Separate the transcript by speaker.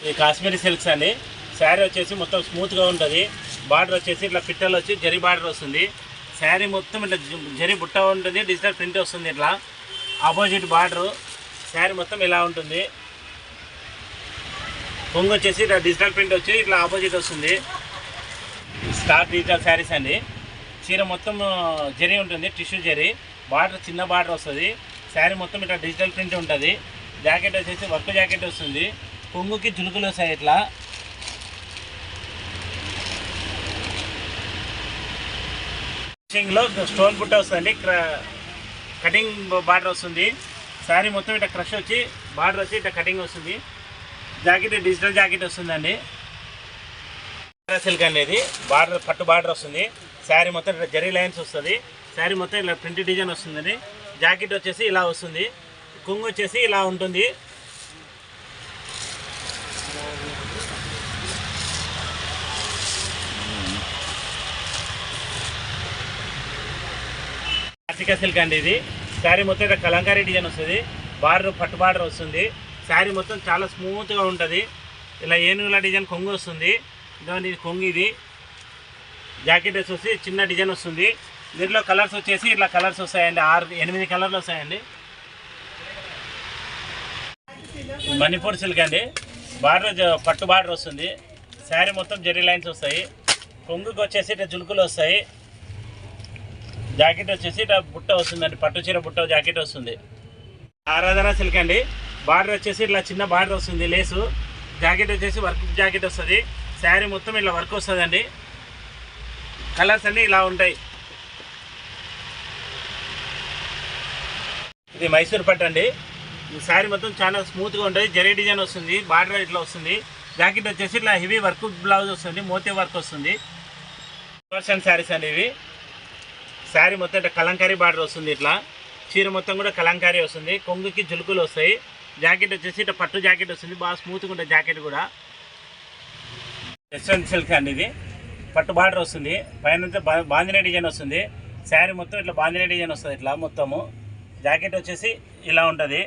Speaker 1: ఇది కాశ్మీరీ సిల్క్స్ అండి. శారీ వచ్చేసి మొత్తం స్మూత్గా ఉంటుంది. బార్డర్ వచ్చేసి ఇట్లా పిట్టలు వచ్చి జరీ బార్డర్ వస్తుంది. శారీ మొత్తం ఇట్లా జరీ బుట్ట ఉంటుంది. డిజిటల్ ప్రింట్ వస్తుంది. ఇట్లా ఆపోజిట్ బార్డరు. శారీ మొత్తం ఇలా ఉంటుంది. కొంగు వచ్చేసి ఇట్లా డిజిటల్ ప్రింట్ వచ్చి ఇట్లా ఆపోజిట్ వస్తుంది. స్టార్ డిజిటల్ శారీస్ అండి. చీర మొత్తం జరీ ఉంటుంది, టిష్యూ జరీ. బార్డర్ చిన్న బార్డర్ వస్తుంది. శారీ మొత్తం ఇట్లా డిజిటల్ ప్రింట్ ఉంటుంది. జాకెట్ వచ్చేసి వర్క్ జాకెట్ వస్తుంది. కొంగుకి జులుకులు వస్తాయి. ఇట్లా ఫినిషింగ్లో స్టోన్ బుట్ట వస్తుంది. కటింగ్ బార్డర్ వస్తుంది. శారీ మొత్తం ఇట్లా క్రష్ వచ్చి బార్డర్ వచ్చి ఇట్లా కటింగ్ వస్తుంది. జాకెట్ డిజిటల్ జాకెట్ వస్తుందండి. సిల్క్ అనేది బార్డర్ పట్టు బార్డర్ వస్తుంది. శారీ మొత్తం ఇట్లా జరీ లైన్స్ వస్తుంది. శారీ మొత్తం ఇలా ప్రింట్ డిజైన్ వస్తుందండి. జాకెట్ వచ్చేసి ఇలా వస్తుంది. కొంగు వచ్చేసి ఇలా ఉంటుంది. కార్తిక సిల్క్ అండి. ఇది శారీ మొత్తం ఇట్లా కలంకారీ డిజైన్ వస్తుంది. బార్డర్ పట్టు బార్డర్ వస్తుంది. శారీ మొత్తం చాలా స్మూత్గా ఉంటుంది. ఇలా ఏనుగుల డిజైన్ కొంగు వస్తుంది. ఇది కొంగు. ఇది జాకెట్ వచ్చేసి చిన్న డిజైన్ వస్తుంది. దీంట్లో కలర్స్ వచ్చేసి ఇట్లా కలర్స్ వస్తాయండి. 8 కలర్లు వస్తాయండి. మణిపూర్ సిల్క్ అండి. బార్డర్ పట్టు బార్డర్ వస్తుంది. శారీ మొత్తం జరీ లైన్స్ వస్తాయి. కొంగుకి వచ్చేసి ఇట్లా జులుకులు వస్తాయి. జాకెట్ వచ్చేసి ఇట్లా బుట్ట వస్తుందండి. పట్టు చీర బుట్ట జాకెట్ వస్తుంది. ఆరాధన సిల్క్ అండి. బార్డర్ వచ్చేసి ఇట్లా చిన్న బార్డర్ వస్తుంది లేసు. జాకెట్ వచ్చేసి వర్క్ జాకెట్ వస్తుంది. శారీ మొత్తం ఇట్లా వర్క్ వస్తుందండి. కలర్స్ అన్నీ ఇలా ఉంటాయి. ఇది మైసూర్ పట్టు అండి. ఈ శారీ మొత్తం చాలా స్మూత్గా ఉంటుంది. జరీ డిజైన్ వస్తుంది. బార్డర్ ఇట్లా వస్తుంది. జాకెట్ వచ్చేసి ఇట్లా హెవీ వర్క్ బ్లౌజ్ వస్తుంది. మోతీ వర్క్ వస్తుంది. పర్సెంట్ శారీస్ అండి ఇవి. శారీ మొత్తం ఇట్లా కలంకారీ బార్డర్ వస్తుంది. ఇట్లా చీర మొత్తం కూడా కలంకారీ వస్తుంది. కొంగుకి జులుకులు వస్తాయి. జాకెట్ వచ్చేసి ఇట్లా పట్టు జాకెట్ వస్తుంది. బాగా స్మూత్గా ఉంటుంది జాకెట్ కూడా. వెస్ట్రన్ సిల్క్ అండి. ఇది పట్టు బార్డర్ వస్తుంది. పైన బాందినీ డిజైన్ వస్తుంది. శారీ మొత్తం ఇట్లా బాందినీ డిజైన్ వస్తుంది. ఇట్లా మొత్తము జాకెట్ వచ్చేసి ఇలా ఉంటుంది.